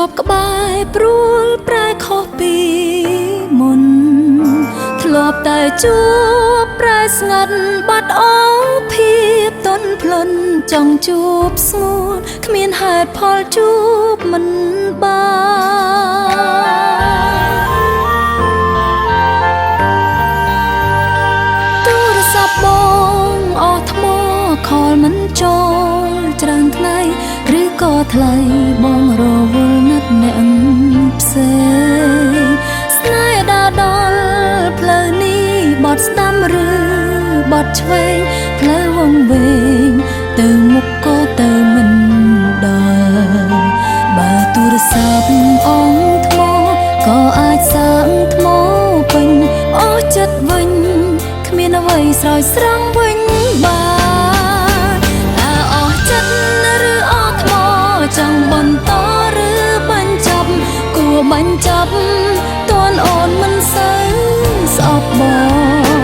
บក្បែរព្រួលប្រែខុសពីមុនធ្លាប់តែជួបប្រែស្ងាត់បាត់អស់ភាពទន់ភ្លន់ចង់ជួបស្ងួនគ្មានហេតុផលជួបមិនបានទូរស័ព្ទបងអស់ថ្មខលមិនចូលច្រើនថ្ងៃឬក៏ថ្លៃបងរវល់ណាត់អ្នកផ្សេងស្នេហ៍ដើរដល់ផ្លូវនេះបត់ស្ដាំឬបត់ឆ្វេងផ្លូវវង្វេងទៅមុខក៏ទៅមិនដល់បើទូរស័ព្ទអងថ្មក៏អាចសាងថ្មពេញអស់ចិត្តវិញគ្មានអ្វីស្រោចស្រង់វិញបានតើអស់ចិត្តឬអស់ថ្មចង់បន្តឬបញ្ចប់គួរបញ្ចប់តួនអូនមិនសូវស្អប់បង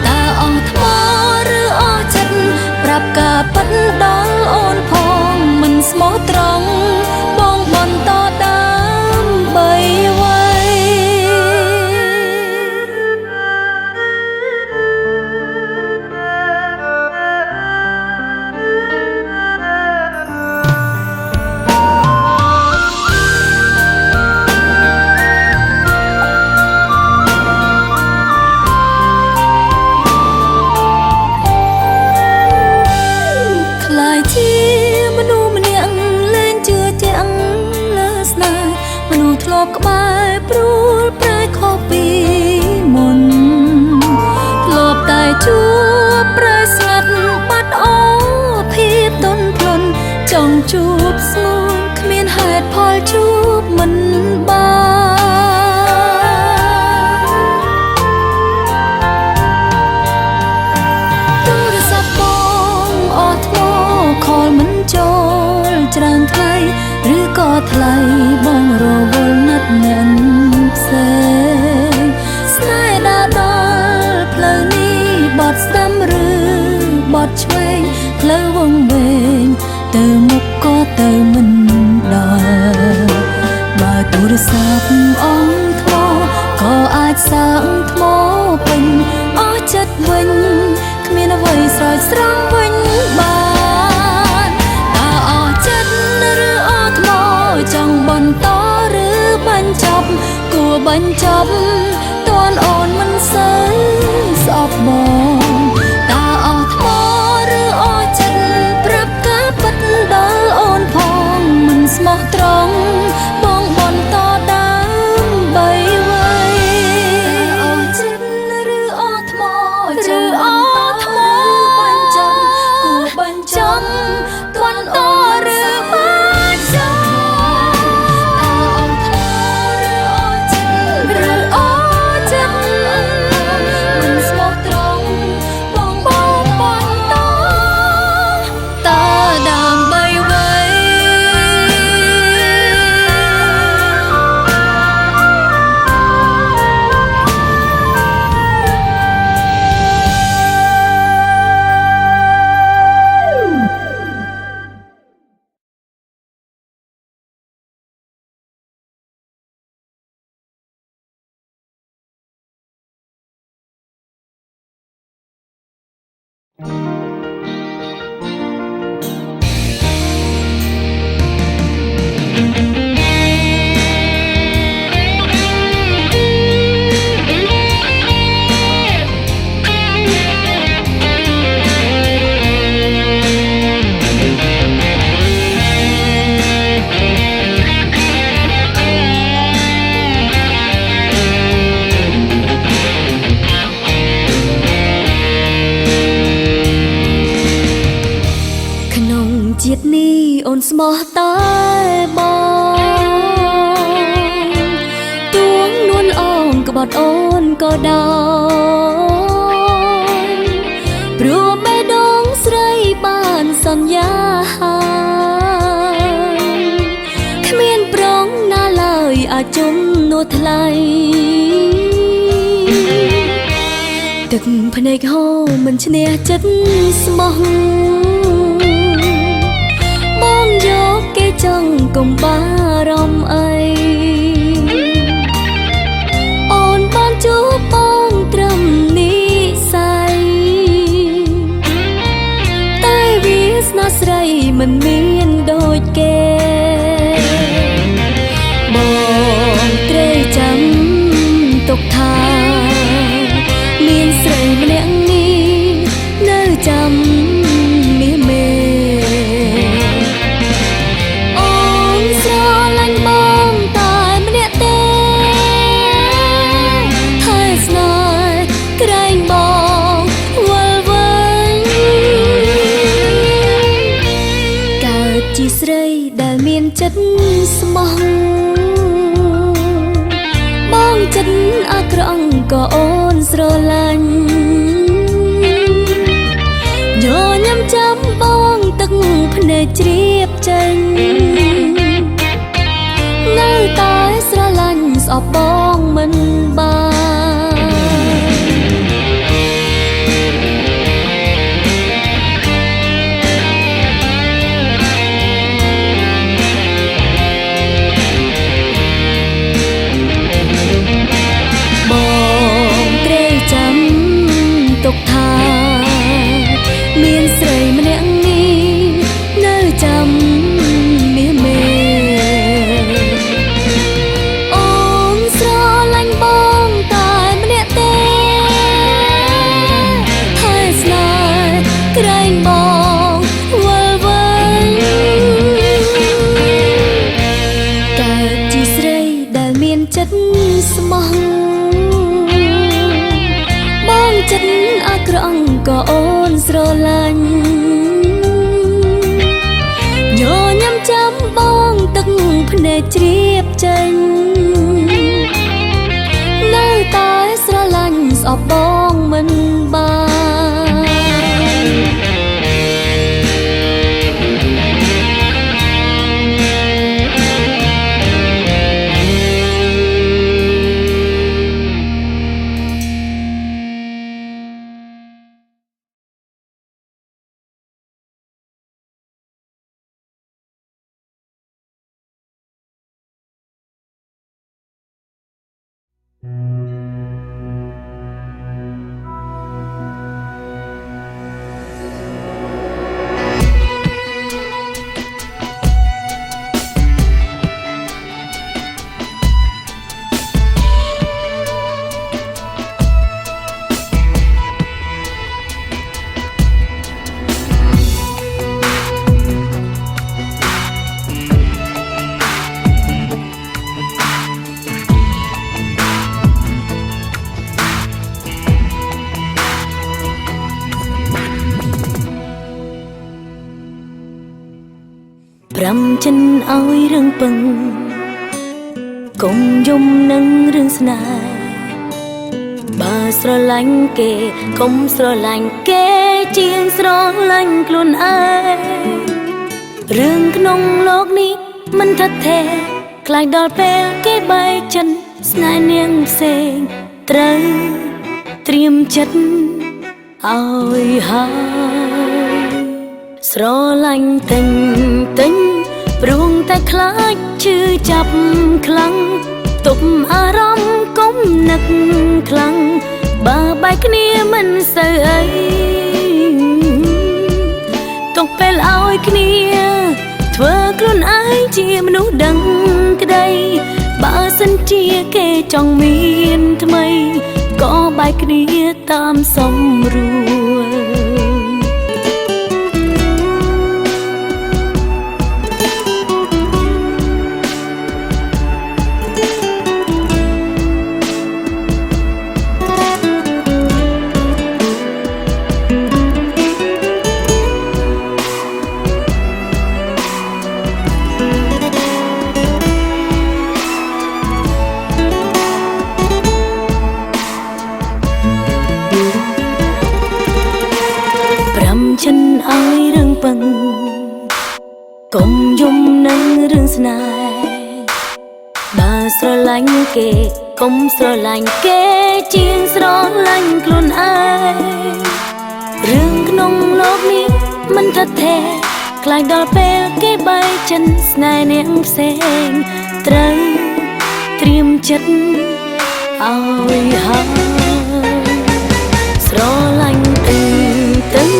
តើអស់ថ្មឬអស់ចិត្តប្រាប់ការពិតដល់អូនផងមិនស្មោះត្រង់បងបន្តដើម្បីអ្វីជាមនុស្សម្នាក់លែងជឿជាក់លើស្នេហ៍មនុស្សធ្លាប់ក្បែរព្រួលប្រែខុសពីមុនធ្លាប់តែជួបប្រែស្ងាត់បាត់អស់ភាពទន់ភ្លន់ចង់ជួបស្ងួនគ្មានហេតុផលជួបមិនបានទូរស័ព្ទបងអស់ថ្មខលមិនចូលច្រើនថ្ងៃឬក៏ថ្លៃបងរវល់ណាត់អ្នកផ្សេងស្នេហ៍ដើរដល់ផ្លូវនេះបត់ស្ដាំឬបត់ឆ្វេងផ្លូវវង្វេងទៅមុខក៏ទៅមិនដល់បើទូរស័ព្ទអងថ្មក៏អាចសាងថ្មពេញអស់ចិត្តវិញគ្មានអ្វីស្រោចស្រង់វិញបានតើអស់ចិត្តឬអស់ថ្មចង់បន្តឬបញ្ចប់គួរបញ្ចប់តួនអូនមិនសូវស្អប់បងតើអស់ថ្មឬអស់ចិត្តប្រាប់ការពិតដល់អូនផងមិនស្មោះត្រង់បងបន្តដើម្បីអ្វីអស់ចិត្តឬអស់ថ្មចង់បន្តបញ្ចប់គួរបញ្ចប់តួនអូនឬបញ្ចប់ជាតិនេះអូនស្មោះតែបងទួងនួនអងក្បត់អូនក៏ដោយព្រោះបេះដូងស្រីបានសន្យាគ្មានប្រងណាឡើយអាចជុំនួថ្លៃទឹកភ្នែកហូរមិនឈ្នះចិត្តស្មោះយកគេចង់កុំបារម្ភអី អូនស្រឡាញ់ញញឹមចាំបងទឹកភ្នែកជ្រាបចេញនៅតែស្រឡាញ់ស្អប់បងមិនបានបងត្រូវចាំទុកថាមានស្រីម្នាក់នេះនៅចាំមាសមេអូនស្រឡាញ់បងតែម្នាក់ទេហើយស្នេហ៍ក្រែងបងវល់វិញកើតជាស្រីដែលមានចិត្តស្មោះបងចិត្តអាក្រក់ក៏អូនស្រឡាញ់ញញឹមចាំបងទឹកភ្នែកជ្រាបចេញនៅតែស្រឡាញ់ស្អប់បងមិនបានប្រាំចិនឲ្យរឿងពឹងកុំយំនឹងរឿងស្នេហ៍បើស្រឡាញ់គេកុំស្រឡាញ់គេជាងស្រឡាញ់ខ្លួនឯងរឿងក្នុងโลกនេះមិនថាទេខ្លាចដល់ពេលគេបែកចិត្តស្នេហ៍នាងផ្សេងត្រូវត្រៀមចិត្តឲ្យហើយស្រឡាញ់ទិញព្រោះតែខ្លាចឈឺចាប់ខ្លាំងទប់អារម្មណ៍កុំនឹកខ្លាំងបើបែកគ្នាមិនសូវអីទុកពេលឲ្យគ្នាធ្វើខ្លួនឯងជាមនុស្សដឹងក្តីបើសិនជាគេចង់មានថ្មីក៏បែកគ្នាតាមសម្រួលចិនឲ្យរឿងពឹងកុំយំនឹងរឿងស្នេហ៍បើស្រឡាញ់គេកុំស្រឡាញ់គេជាងស្រឡាញ់ខ្លួនឯងរឿងក្នុងโลกនេះមិនថាទេខ្លាចដល់ពេលគេបែកចិត្តស្នេហ៍នាងផ្សេងត្រូវត្រៀមចិត្តឲ្យហើយស្រឡាញ់ទឹង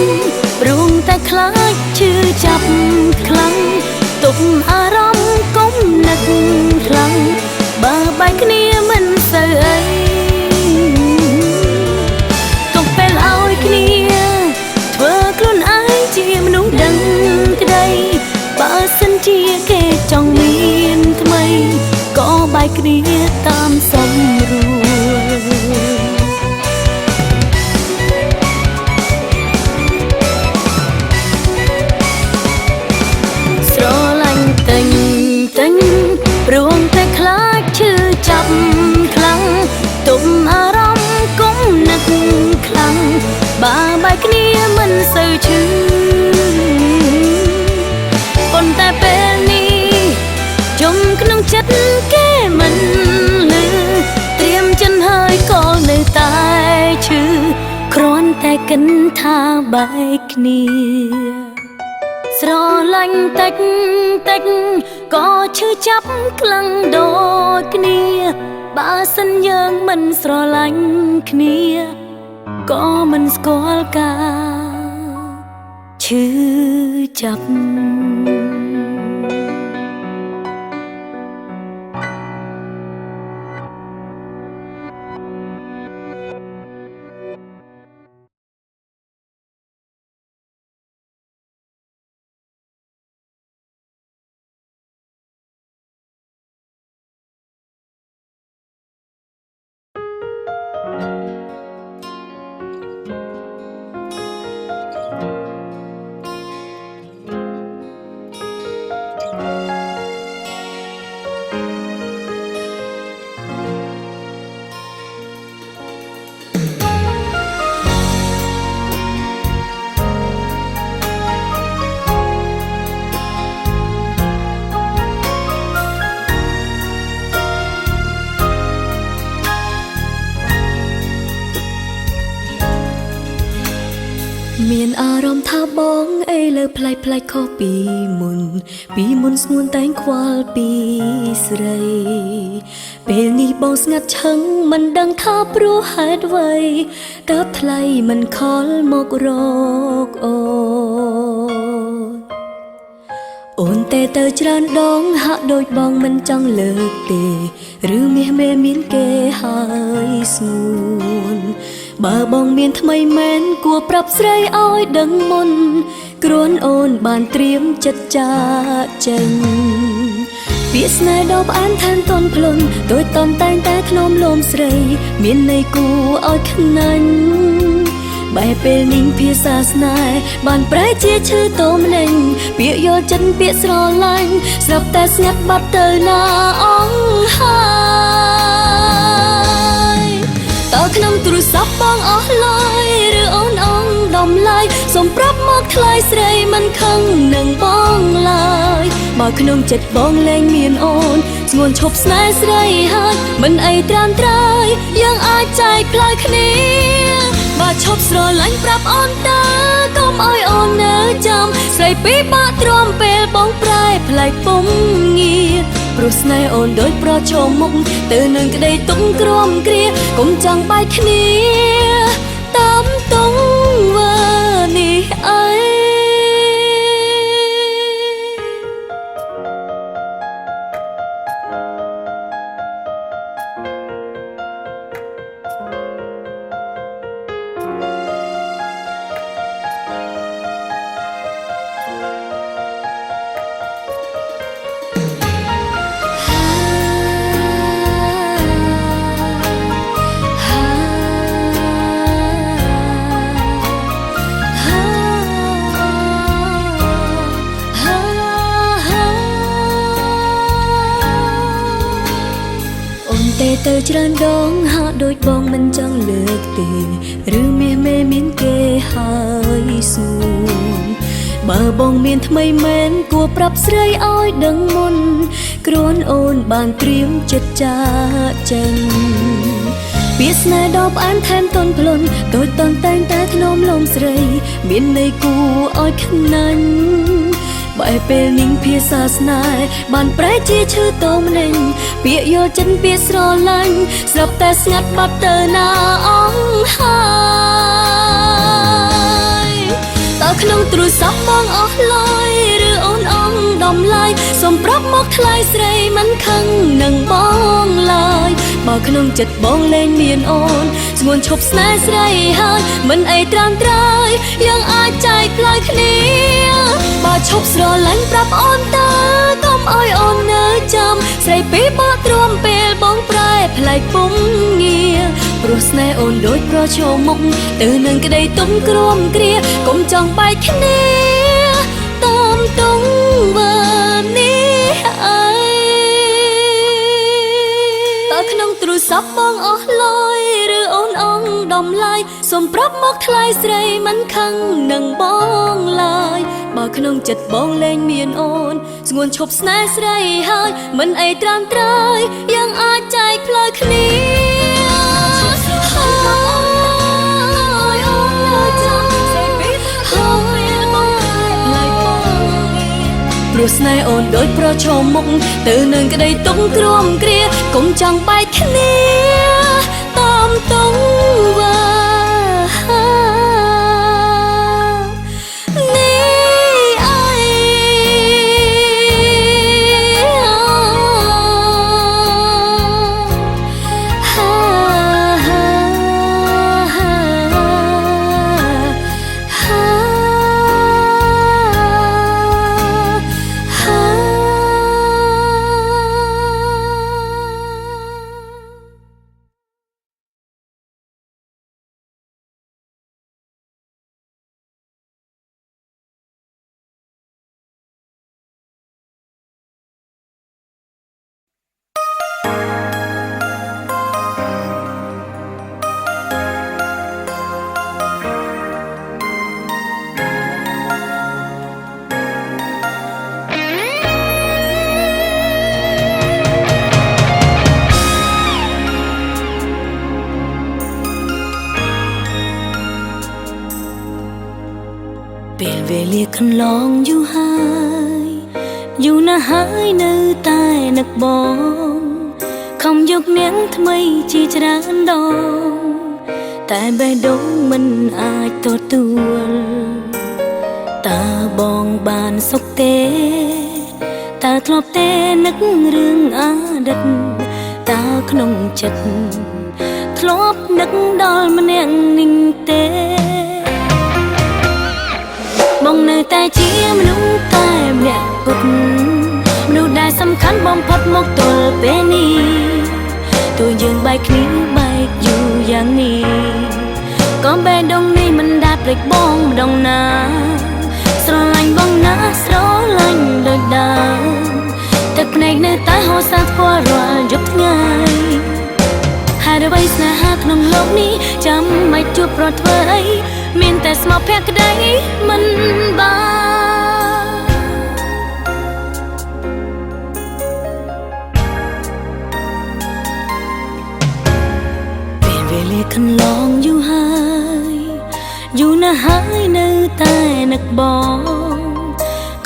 ព្រោះតែខ្លាចឈឺចាប់ខ្លាំងទុកអារម្មណ៍កុំនឹកខ្លាំងបើបែកគ្នាមិនសូវអីទុកពេលឲ្យគ្នាធ្វើខ្លួនឯងជាមនុស្សដឹងក្តីបើសិនជាគេចង់មានថ្មីក៏បែកគ្នាតាមសម្រួលព្រោះតែខ្លាចឈឺចាប់ខ្លាំងទុំអារម្មណ៍ ខ្លាំងបើបែកគ្នាមិនសូវឈឺប៉ុន្តែពេលនេះជុំក្នុងចិត្តគេមិនលឺត្រៀមចិនហើយក៏នៅតែឈឺគ្រាន់តែគិនថាបែកគ្នាស្រឡាញ់តិចតិចក៏ឈឺចាប់ខ្លាំងដូចគ្នាបើសិនយើងមិនស្រឡាញ់គ្នាក៏មិនស្គាល់ការឈឺចាប់មានអារម្មណ៍ថាបងអីលើផ្លែផ្លែខុសពីមុនស្ងួនតែងខ្វល់ពីស្រីពេលនេះបងស្ងាត់ឈឹងមិនដឹងថាព្រោះហេតុអ្វីតើថ្លៃមិនខលមករកអូនតែទៅច្រើនដងហាក់ដូចបងមិនចង់លើកទេឬមាសមេមានគេហើយស្ងួនបើបងមានថ្មីមែនគួរប្រាប់ស្រីឲ្យដឹងមុនគ្រាន់អូនបានត្រៀមចិត្តចាកចេញពាក្យស្នេហ៍ដ៏ផ្អែមថែមទន់ភ្លន់ដូចតន់តែងតែធ្នមលោមស្រីមានន័យគួរឲ្យខ្នាញ់បែបពេលនេះភាសាស្នេហ៍បានប្រែជាឈឺតោមណែងពាក្យយល់ចិត្តពាក្យស្រឡាញ់ស្រាប់តែស្ងាត់បាត់ទៅណាអង្ហើយតើក្នុងទូរស័ព្ទបងអស់ឡើយឬអូនអងដំឡាយសូមប្រាប់មកថ្លៃស្រីមិនខឹងនឹងបងឡើយបើក្នុងចិត្តបងលែងមានអូនស្ងួនឈប់ស្នេហ៍ស្រីហើយមិនអីត្រាំត្រើយយើងអាចចែកផ្លូវគ្នាបើឈប់ស្រឡាញ់ប្រាប់អូនតើកុំឲ្យអូននៅចាំស្រីពីបាក់ទ្រាំពេលបងប្រែផ្លែកពុំងារព្រោះស្នេហ៍អូនដូចប្រឈមមុខទៅនឹងក្តីទុំក្រំគ្រាកុំចង់បែកគ្នាតាមទង្វើនេះឯងទៅច្រើនដងហាក់ដូចបងមិនចង់លើកទេឬមាសមេមានគេហើយស្ងួនបើបងមានថ្មីមែនគួរប្រាប់ស្រីឲ្យដឹងមុនគ្រាន់អូនបានត្រៀមចិត្តចាកចេញពាក្យស្នេហ៍ដ៏ផ្អែមថែមទន់ភ្លន់ដូចតន់តែងតែធ្នមលោមស្រីមានន័យគួរឲ្យខ្នាញ់បែបពេលនេះភាសាស្នេហ៍បានប្រែជាឈឺតោមណែងពាក្យយល់ចិត្តពាក្យស្រឡាញ់ស្រាប់តែស្ងាត់បាត់ទៅណាអង្ហើយតើក្នុងទូរស័ព្ទបងអស់ឡើយឬអូនអងដំឡាយសូមប្រាប់មកថ្លៃស្រីមិនខឹងនឹងបងឡើយបើក្នុងចិត្តបងលែងមានអូនស្ងួនឈប់ស្នេហ៍ស្រីហើយមិនអីត្រាំត្រើយយើងអាចចែកផ្លូវគ្នាបើឈប់ស្រឡាញ់ប្រាប់អូនតើកុំឲ្យអូននៅចាំស្រីពីបាក់ទ្រាំពេលបងប្រែផ្លែកពុំងារព្រោះស្នេហ៍អូនដូចប្រឈមមុខទៅនឹងក្តីទុំក្រំគ្រាកុំចង់បែកគ្នាតាមទង្វើនេះឯងតើក្នុងទូរស័ព្ទបងអស់ឡើយឬអូនអង ដំឡាយសូមប្រាប់មកថ្លៃស្រីមិនខឹងនឹងបងឡើយបើក្នុងចិត្តបងលែងមានអូនស្ងួនឈប់ស្នេហ៍ស្រីហើយមិនអីត្រាំត្រើយយើងអាចចែកផ្លូវគ្នាព្រោះស្នេហ៍អូនដូចប្រឈមមុខទៅនឹងក្តីទុកគ្រាំគ្រាកុំចង់បែកគ្នាតាមតងវ៉ាពេលវេលាកន្លងយូរហើយយូរណាស់ហើយនៅតែនឹកបងខំយកនាងថ្មីជាច្រើនដងតែបេះដូងមិនអាចទទួលតើបងបានសុខទេតើធ្លាប់ទេនឹករឿងអតីតតើក្នុងចិត្តធ្លាប់នឹកដល់ម្នាក់នេះទេបងនៅតែជាមនុស្សតែម្នាក់គត់មនុស្សដែលសំខាន់បំផុតមកទល់ពេលនេះទោះយើងបែកគ្នាបែកយូរយ៉ាងនេះក៏បេះដូងនេះមិនដែលភ្លេចបងម្ដងណាស្រឡាញ់បងណាស្រឡាញ់ដូចដើមទឹកភ្នែកនៅតែហូរសាស្គាល់រាល់យប់ថ្ងៃហើយអ្វីស្នេហាក្នុងโลกនេះចាំមិនជួបប្រត់ធ្វើអីមានតែស្មោះភក្តីមិនបានពេលវេលាកន្លងយូរហើយយូរណាស់ហើយនៅតែនឹកបង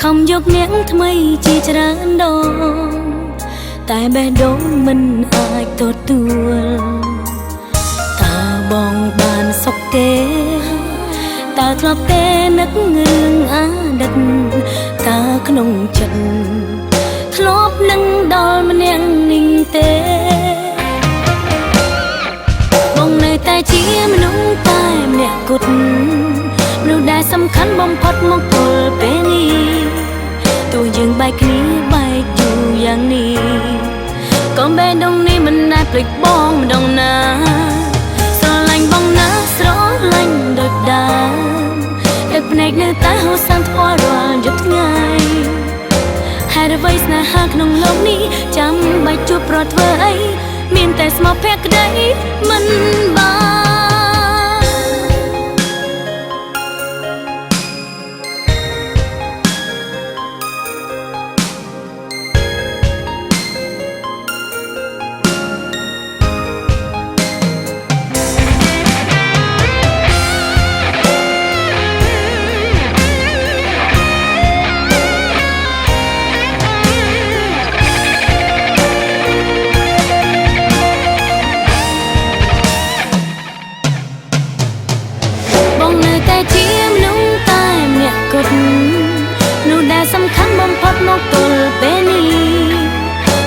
ខំយកនាងថ្មីជាច្រើនដងតែបេះដូងមិនអាចទទួលតើបងបានសុខទេតើធ្លាប់ទេនឹករឿងអតីតតើក្នុងចិត្តធ្លាប់នឹងដល់ម្នាក់នេះទេបងនៅតែជាមនុស្សតែម្នាក់គត់មនុស្សដែលសំខាន់បំផុតមកទល់ពេលនេះទោះយើងបែកគ្នាបែកយូរយ៉ាងនេះក៏បេះដូងនេះមិនដែលភ្លេចបងម្ដងណាស្រឡាញ់បងណាស្រឡាញ់ដូចដើមទឹកភ្នែកនៅតែហូរសាស្គាល់រាល់យប់ថ្ងៃហើយអ្វីស្នេហាក្នុងโลกនេះចាំបាច់ជួបប្រត់ធ្វើអីមានតែស្មោះភក្តីមិនបាននោះដែលសំខាន់បំផុតមកទល់ពេលនេះ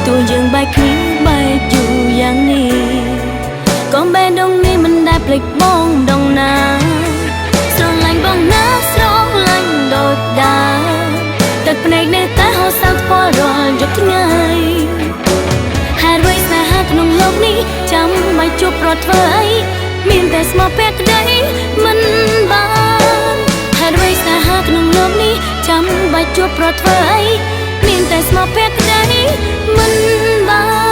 ទោះយើងបែកគ្នាបែកយូរយ៉ាងនេះក៏បេះដូងនេះមិនដែលភ្លេចបងម្ដងណាស្រឡាញ់បងណាស្រឡាញ់ដូចដើមទឹកភ្នែកនៅតែហូរសាស្គាល់រាល់យប់ថ្ងៃហើយអ្វីស្នេហាក្នុងโลกនេះចាំបាច់ជួបប្រត់ធ្វើអីមានតែស្មោះភក្តីមិនបានហើយអ្វីស្នេហាក្នុងโลกនេះចាំបាច់ជួបប្រត់ធ្វើអីមានតែស្មោះភក្តីមិនបាន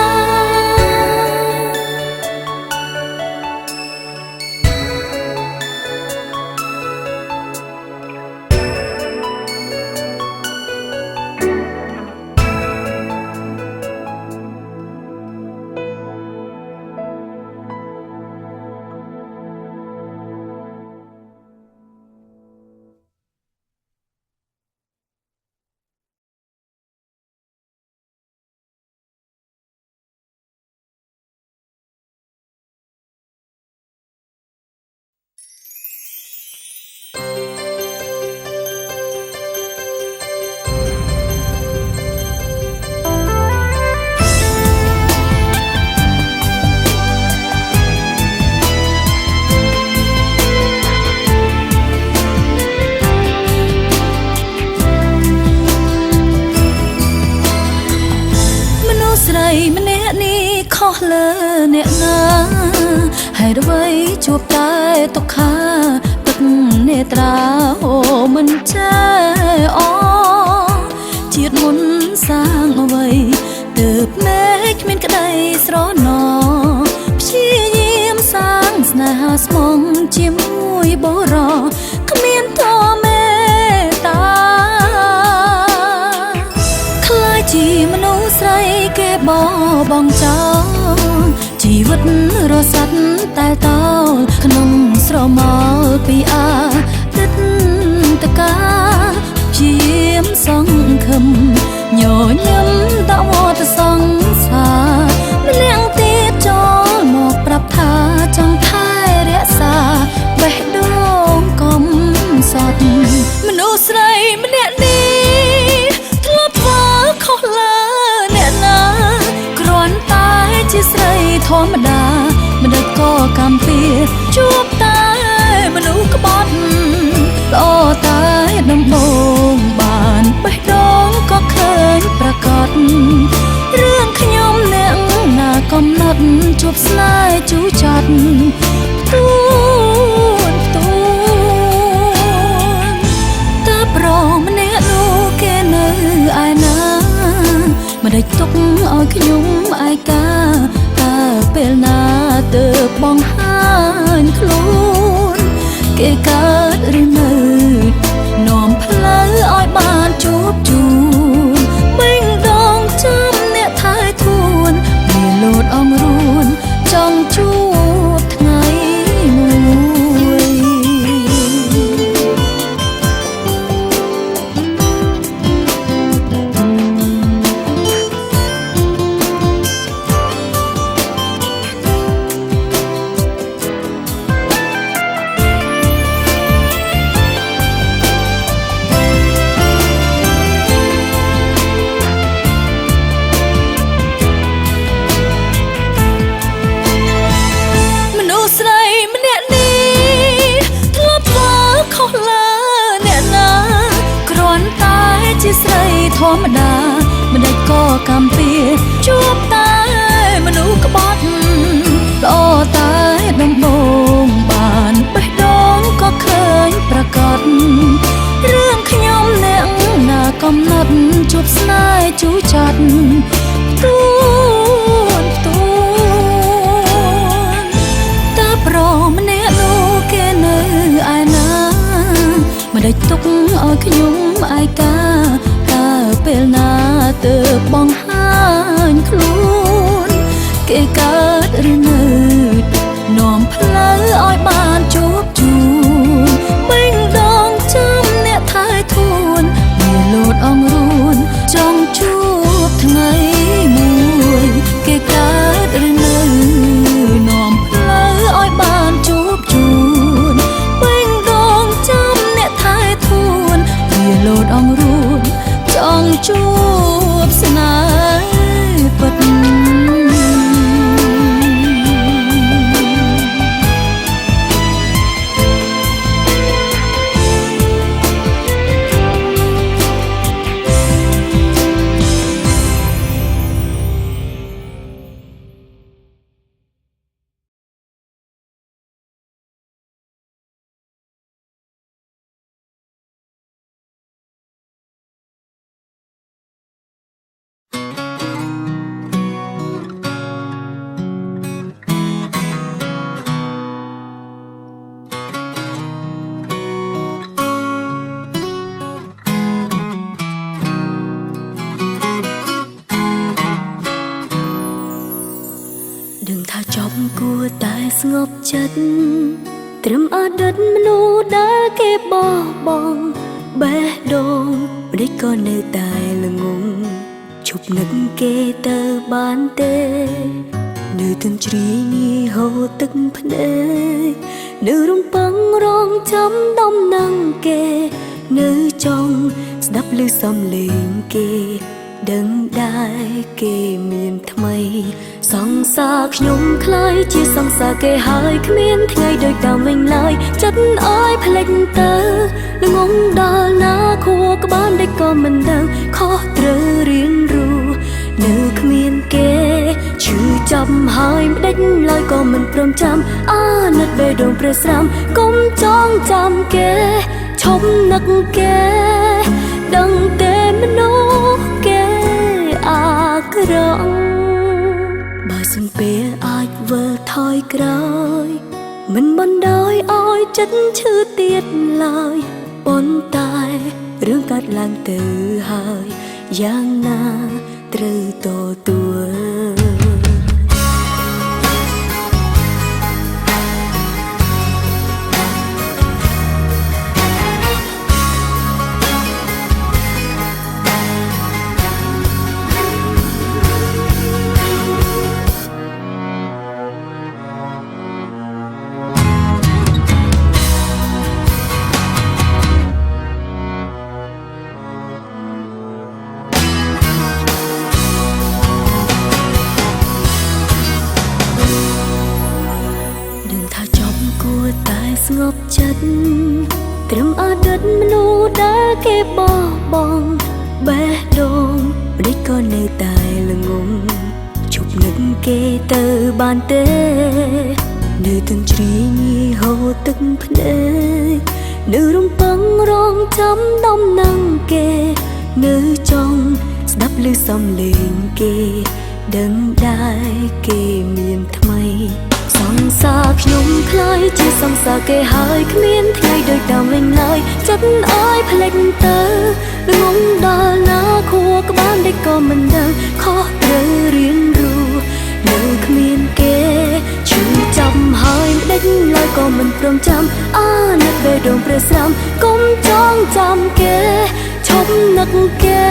อលើអ្នកណាហើយអ្វីជួបតែទុក្ខាទឹកនេត្រាអូមិនចេះអជាតិមុនសាងអ្វីទើបមេឃគ្មានក្តីស្រណោព្យាយាមសាងស្នេហាស្មងជាមួយបរោគ្មានធម៌មេត្តាខ្លាចជាមនុស្សស្រីគេបបងចោលជីវិតរស័តតែតោលក្នុងស្រមោលពីអាទិតកាព្យាយាមសង្ឃឹមញញឹមដាក់វត្តសង្សារម្នាក់ទៀតចូលមកប្រាប់ថាចង់ថែរក្សាបេះដូងកំសត់មនុស្សស្រីម្នាក់នេះធ្លាប់ធ្វើខុសលើអ្នកណាគ្រាន់តែជាស្រីធម្មតាមិនដេចក៏កម្មពៀជួបតែមនុស្សក្បត់ល្អតែដំបងបានបេះដូងក៏ឃើញប្រកបរឿងខ្ញុំអ្នកណាកំណត់ជួបស្នេហ៍ជូរចត់ទួនតើប្រម្នាក់នោះគេនៅឯណាមិនដេចទុកឲ្យខ្ញុំឯកាតើពេលណាទើបបងហាញខ្លួនគេកើតឬនៅនាំផ្លូវឲ្យបានជួបជូនមិញដងចាំអ្នកថែទួនវាលោតអងរួនចង់ជួបថ្ងៃមួយ ធម្មតាមិនដេចក៏កម្មពៀជួបតែមនុស្សក្បត់ល្អតែដំបងបានបេះដូងក៏ឃើញប្រកបរឿងខ្ញុំអ្នកណាកំណត់ជួបស្នេហ៍ជូរចត់ទួនតើប្រម្នាក់នោះគេនៅឯណាមិនដេចទុកឲ្យខ្ញុំឯកាពេលណាទើបបងហាញខ្លួនគេកើតឬនៅនាំផ្លូវឲ្យបានជួបជូនមិញដងចាំអ្នកថែទួនវាលោតអងរួនចង់ជួបថ្ងៃមួយគេកើតឬនៅនាំផ្លូវឲ្យបានជួបជូនមិញដងចាំអ្នកថែទួនវាលោតអងរួនចង់ជួបស្នេហ៍ពិតគួរតែស្ងប់ចិត្តត្រឹមអតីតមនុស្សដែលគេបោះបង់បេះដូងម្ដេចក៏នៅតែល្ងងជប់នឹកគេទៅបានទេនៅទាំងជ្រីនីហូរទឹកភ្នែកនៅរំពឹងរងចាំដំណឹងគេនៅចង់ស្ដាប់ឮសំឡេងគេដឹងដែរគេមានថ្មីសង្សារខ្ញុំคล้ายជាសង្សារគេហើយគ្មានថ្ងៃដូចតាមវិញឡើយចិត្តអើយផ្លេចទៅល្ងងដល់ណាខួរក្បាលដែលក៏មិនដឹងខុសត្រូវរៀនរੂនៅគ្មានគេឈឺច ចាំហើយមិនដេចឡើយក៏មិនព្រមចាំអាណិតបេះដូងព្រះស្រាំកុំចងចាំគេឈប់នឹកគេដឹងតែមនុស្សគេអាក្រក់បើសិនពេលអាចវិលថយក្រោយមិនបណ្ដោយឲ្យចិត្តឈឺទៀតឡើយប៉ុន្តែរឿងកាត់ឡើងទៅហើយយ៉ាងណាត្រូវទទួលស្ងប់ចិត្តត្រឹមអតីតមនុស្សដែលគេបោះបង់បេះដូងព្រិចក៏នៅតែល្ងងជប់នឹកគេទៅបានទេនៅទន្ទ្រីញីហូរទឹកភ្នែកនៅរំពឹងរងចាំដំណឹងគេនៅចង់ស្ដាប់ឮសំឡេងគេដឹងដែរគេមានថ្មីសង្សារខ្ញុំខ្លាយជាសង្សារគេហើយគ្មានថ្ងៃដូចដើមវិញឡើយចិត្តអើយផ្លេចទៅងងដល់ណាខួរក្បាលដេកក៏មិនដឹងខុសត្រូវរៀនរស់នៅគ្មានគេឈឺចាំហើយមិនដេចឡើយក៏មិនព្រមចាំអាណិតបេះដូងព្រះស្រាំកុំចងចាំគេឈប់នឹកគេ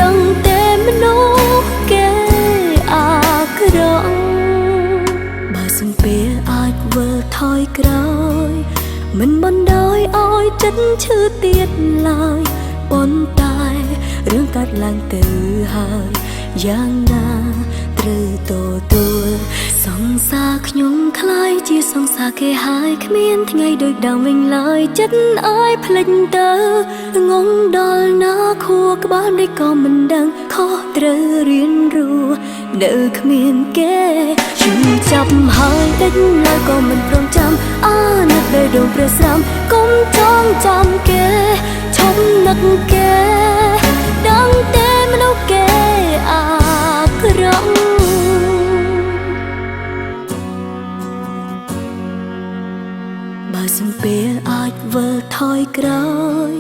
ដឹងតែមនុស្សគេអាក្រក់ពេលអាចវិលថយក្រោយមិនបណ្ដោយឲ្យចិត្តឈឺទៀតឡើយប៉ុន្តែរឿងកាត់ឡើងទៅហើយយ៉ាងណាត្រូវទទួលសង្សារខ្ញុំខ្លាយជាសង្សារគេហើយគ្មានថ្ងៃដូចដើមវិញឡើយចិត្តអើយផ្លេចទៅងងដល់ណាខួរក្បាលនេះក៏មិនដឹងខុសត្រូវរៀនរស់នៅគ្មានគេឈឺចាប់ហើយដេចឡើយក៏មិនព្រមចាំអាណិតបេះដូងព្រះស្រាំកុំចងចាំគេឈប់នឹកគេដឹងតែមនុស្សគេអាក្រក់បើសិនពេលអាចវិលថយក្រោយ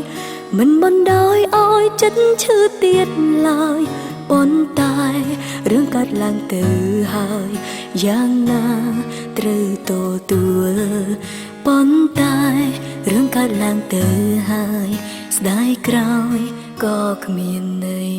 មិនបណ្ដោយឲ្យចិត្តឈឺទៀតឡើយប៉ុន្តែរឿងកាត់ឡើងទៅហើយយ៉ាងណាត្រូវទទួលប៉ុន្តែរឿងកាត់ឡើងទៅហើយស្ដាយក្រោយក៏គ្មានន័យ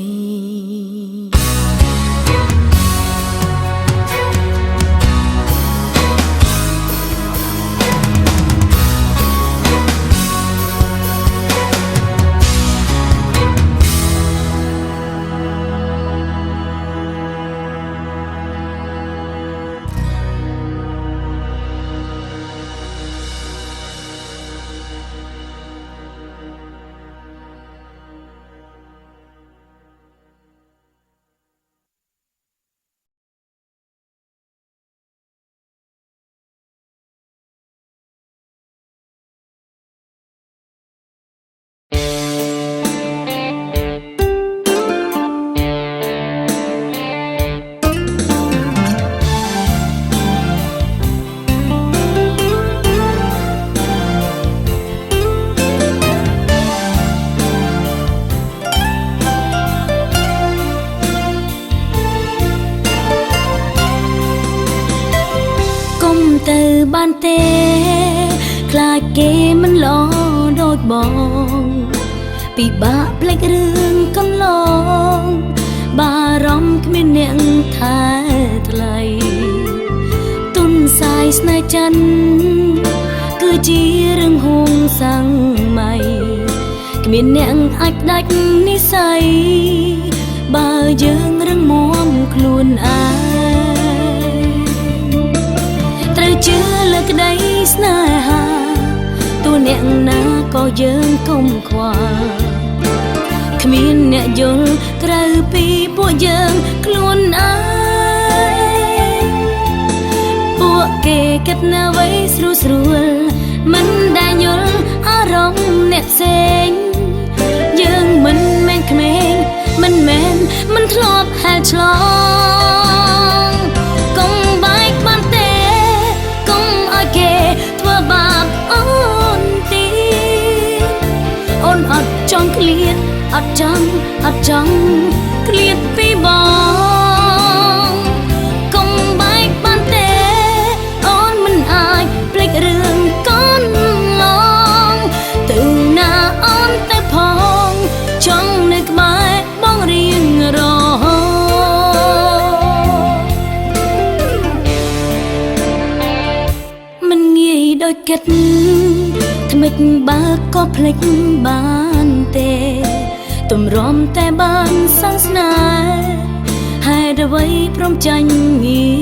ទៅបានទេខ្លាចគេមិនឡដូចបងពិបាកផ្លេចរឿងកន្លងបារម្ភគ្មានអ្នកថែថ្លៃទុនសាយស្នេហ៍ចិនគឺជារឿងហួងសាំងម៉ៃគ្មានអ្នកអាចដាច់និស្ស័យបើយើងរឹងមាំខ្លួនឯងត្រូវជឿលើក្តីស្នេហាទូអ្នកណាក៏យើងកុំខ្វល់គ្មានអ្នកយល់ត្រូវពីពួកយើងខ្លួនឯង គេគិតណាអ្វីស្រួលស្រួលមិនដែលយល់អារម្មណ៍អ្នកផ្សេងយើងមិនមែនក្មេងមិនមែនមិនធ្លាប់ហែលឆ្លងកុំបែកបាត់ទេកុំឲ្យគេធ្វើបាបអូនទៀតអូនអត់ចង់ឃ្លាតអត់ចង់ឃ្លាតពីបងកុំបែកបាត់ទេអូនមិនអាចភ្លេចរឿងកូនឡងទៅណាអូនតែផងចង់នៅក្បែរបងរៀងរហូតមិនងាយដូចគិតថ្មិចបើក៏ភ្លេចបានទេទម្រាំតែបានសង្ស្នេហ៍ហេតុអ្វីព្រមចាញ់ងា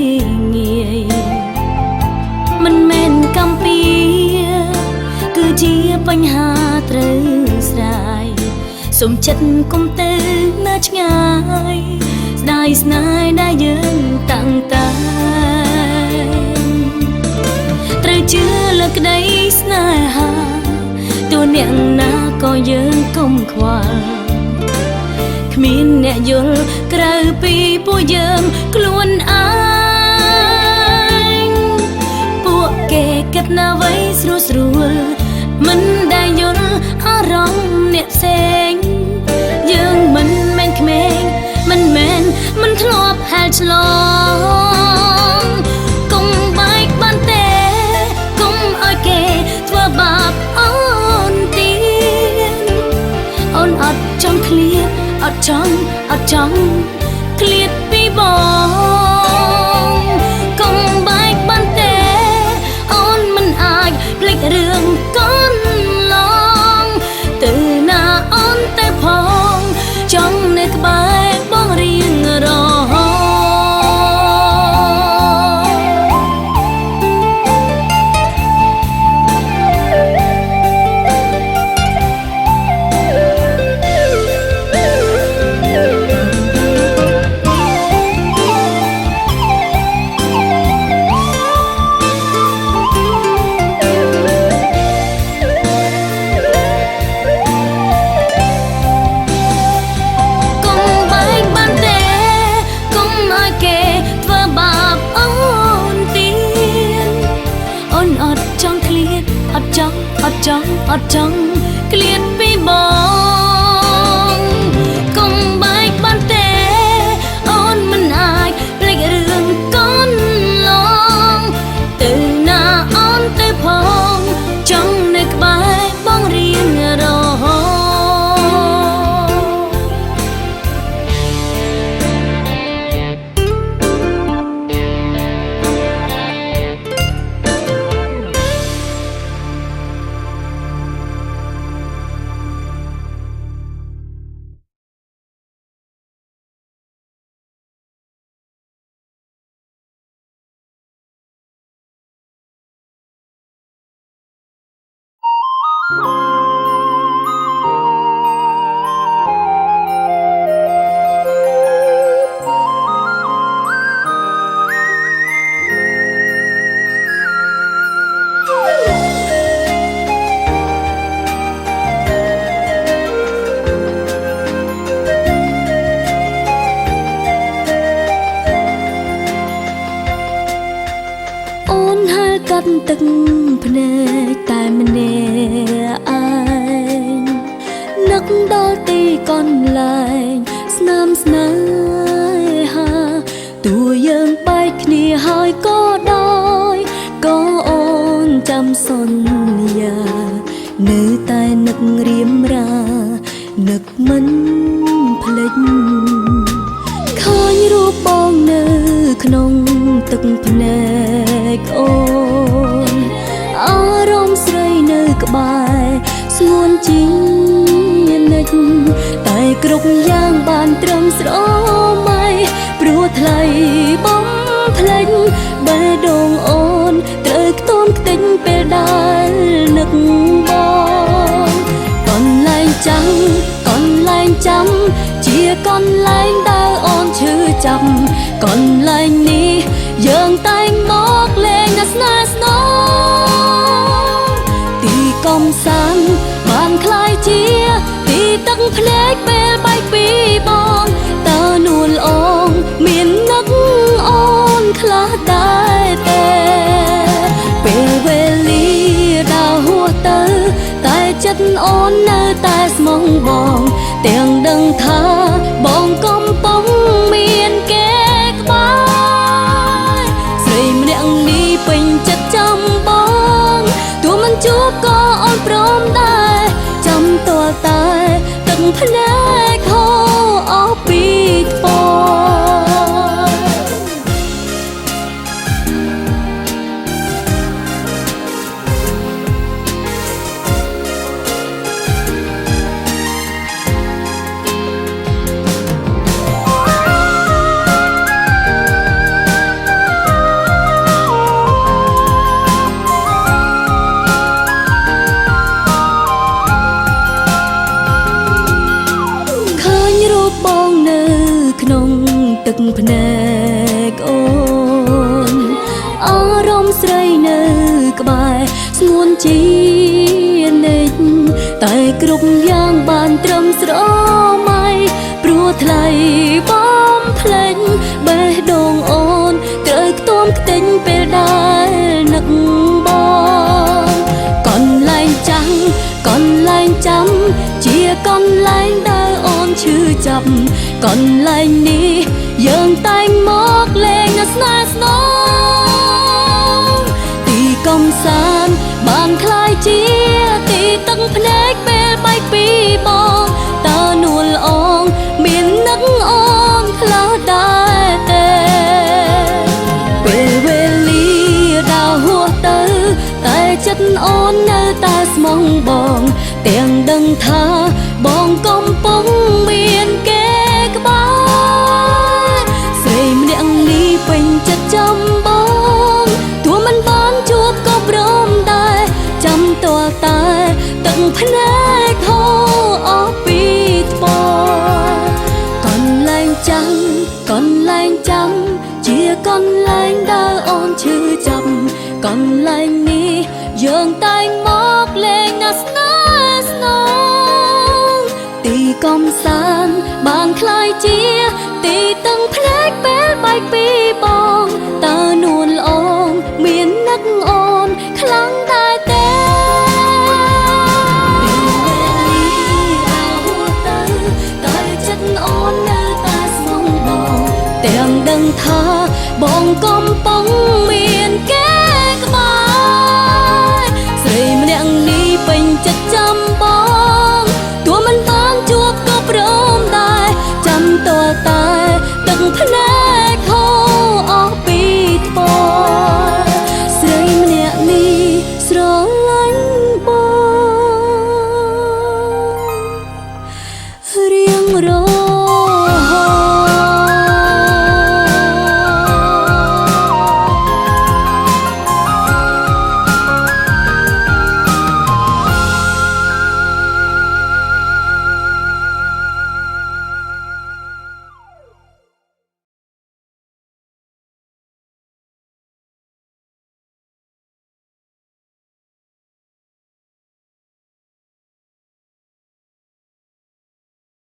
យមិនមែនកំពីគឺជាបញ្ហាត្រូវស្ដាយសុំចិត្តគុំទៅណាឆ្ងាយស្ដាយស្នេហ៍ដែលយើងតាំងតែត្រូវជឿលើក្តីស្នេហាទោះអ្នកណាក៏យើងកុំខ្វល់គ្មានអ្នកយល់ក្រៅពីពួកយើងខ្លួនឯងពួកគេគិតណាអ្វីស្រួលស្រួលមិនដែលយល់អារម្មណ៍អ្នកផ្សេងយើងមិនមែនក្មេងមិនមែនមិនធ្លាប់ហែលឆ្លងកុំបែកបាត់ទេកុំឲ្យគេធ្វើបាបអូនទៀតអូនអត់ចង់ឃ្លាតអត់ចង់ឃ្លាតពីបងកុំបែកបាត់ទេអូនមិនអាចភ្លេចរឿងកូនឡងទៅណាអូនតែផងចង់នៅក្បែរបងរៀងរហូតអត់ចង់ឃ្លាតពីបងកុំបែកបាត់ទេអូនមិនអាចភ្លេចរឿងកូនឡងទៅណាអូនទៅផងចង់នៅក្បែរបងរៀងរហូតទឹកភ្នែកតែម្នាក់ឯងនឹកដល់ទីកន្លែងស្នាមស្នេហាទោះយើងបែកគ្នាហើយក៏ដោយក៏អូនចាំសន្យានៅតែនឹករៀមរានឹកមិនភ្លេចឃើញរូបបងនៅក្នុងទឹកភ្នែកអូនអារម្មណ៍ស្រីនៅក្បែរស្ងួនជានិច្ចតែគ្រប់យ៉ាងបានត្រឹមស្រមៃព្រោះថ្លៃបំភ្លេចបេះដូងអូនត្រូវខ្ទមខ្ទេចពេលដែលនឹកបងកន្លែងចាំជាកន្លែងដែលអូនឈឺចាប់កន្លែងនេះយើងតែងមកលេងស្ អូននៅតែស្មងបងទាំងដឹងថាបងកំពុងមានគេក្បែរស្រីម្នាក់នេះពេញចិត្តចាំបងទោះមិនជួបក៏អូនព្រមដែរចាំទាល់តែទឹកភ្នែកហូរអស់ពីថ្ពងបងនៅក្នុងទឹកភ្នែកអូនអារម្មណ៍ស្រីនៅក្បែរស្ងួនជានិច្ចតែគ្រប់យ៉ាងបានត្រឹមស្រមៃព្រោះថ្លៃបំភ្លេចបេះដូងអូនត្រូវខ្ទមខ្ទេញពេលដែលនឹកបងកន្លែងចាំងកន្លែងចាំជាកន្លែងដែលអូនឈឺចាប់កន្លែងនេះយើងតែងមកលេងស្នេហ៍ស្នងទីកំសាន្តបានคล้ายជាទីទឹកភ្នែកពេលបែកពីបងតើនួលអងមាននឹកអូនខ្លះដែរទេពេលវេលាដើរហួសទៅតែចិត្តអូននៅតែស្មងបងទាំងដឹងថាបងកំពុងមានគេក្បែរស្រីម្នាក់នេះពេញចិត្តចាំបងទោះមិនបានជួបក៏ព្រមដែរចាំទាល់តែទឹកភ្នែកហូរអស់ពីថ្ពងកន្លែងចាំងកន្លែងចាំជាកន្លែងដែលអូនឈឺចាប់កន្លែងនេះយើងតែងមកលេងណាស្នេហ៍ស្នងទីកំសាន្តបានคล้ายជាទីទឹកភ្នែកពេលបែកពីបងតើនួនល្អងមាននឹកអូនខ្លាំងដែរទេតែចិត្តអូននៅតែស្មងបងទាំងដឹងថាបងកំពុង